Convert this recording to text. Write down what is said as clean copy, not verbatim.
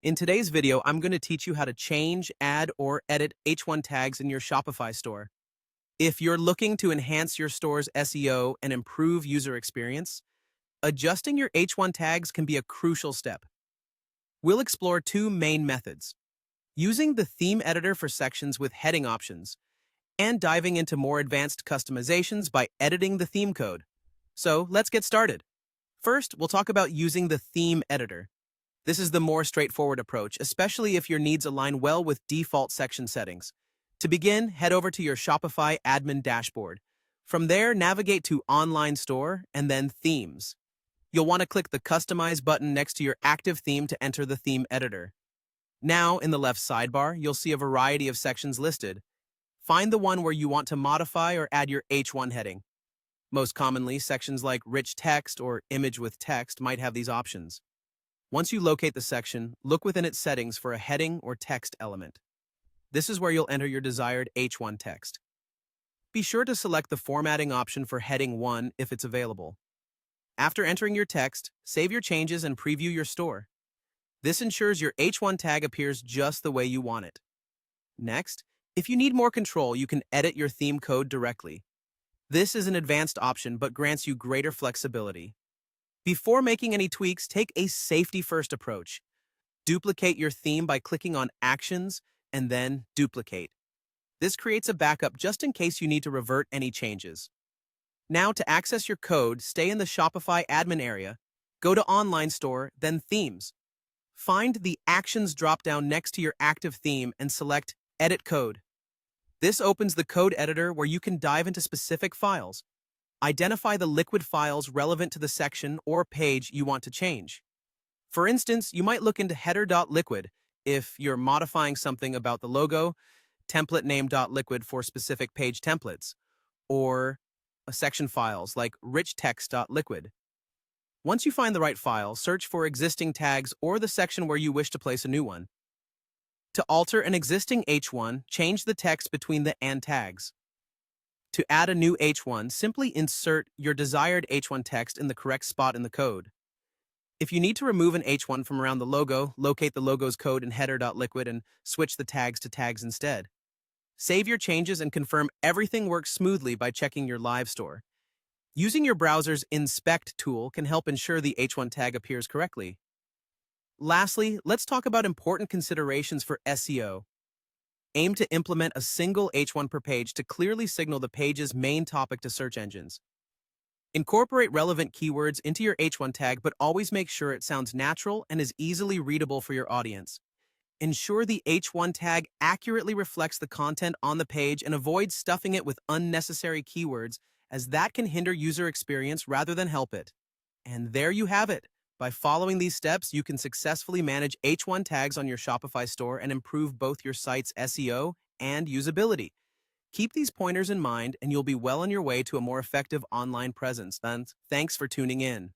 In today's video, I'm going to teach you how to change, add, or edit H1 tags in your Shopify store. If you're looking to enhance your store's SEO and improve user experience, adjusting your H1 tags can be a crucial step. We'll explore two main methods: using the theme editor for sections with heading options, and diving into more advanced customizations by editing the theme code. So let's get started. First, we'll talk about using the theme editor. This is the more straightforward approach, especially if your needs align well with default section settings. To begin, head over to your Shopify admin dashboard. From there, navigate to Online Store and then Themes. You'll want to click the Customize button next to your active theme to enter the theme editor. Now, in the left sidebar, you'll see a variety of sections listed. Find the one where you want to modify or add your H1 heading. Most commonly, sections like Rich Text or Image with Text might have these options. Once you locate the section, look within its settings for a heading or text element. This is where you'll enter your desired H1 text. Be sure to select the formatting option for heading 1 if it's available. After entering your text, save your changes and preview your store. This ensures your H1 tag appears just the way you want it. Next, if you need more control, you can edit your theme code directly. This is an advanced option but grants you greater flexibility. Before making any tweaks, take a safety-first approach. Duplicate your theme by clicking on Actions and then Duplicate. This creates a backup just in case you need to revert any changes. Now, to access your code, stay in the Shopify admin area, go to Online Store, then Themes. Find the Actions dropdown next to your active theme and select Edit Code. This opens the code editor where you can dive into specific files. Identify the liquid files relevant to the section or page you want to change. For instance, you might look into header.liquid if you're modifying something about the logo, template name.liquid for specific page templates, or section files like richtext.liquid. Once you find the right file, search for existing tags or the section where you wish to place a new one. To alter an existing H1, change the text between the and tags. To add a new H1, simply insert your desired H1 text in the correct spot in the code. If you need to remove an H1 from around the logo, locate the logo's code in header.liquid and switch the tags to tags instead. Save your changes and confirm everything works smoothly by checking your live store. Using your browser's Inspect tool can help ensure the H1 tag appears correctly. Lastly, let's talk about important considerations for SEO. Aim to implement a single H1 per page to clearly signal the page's main topic to search engines. Incorporate relevant keywords into your H1 tag, but always make sure it sounds natural and is easily readable for your audience. Ensure the H1 tag accurately reflects the content on the page and avoid stuffing it with unnecessary keywords, as that can hinder user experience rather than help it. And there you have it. By following these steps, you can successfully manage H1 tags on your Shopify store and improve both your site's SEO and usability. Keep these pointers in mind, and you'll be well on your way to a more effective online presence. And thanks for tuning in.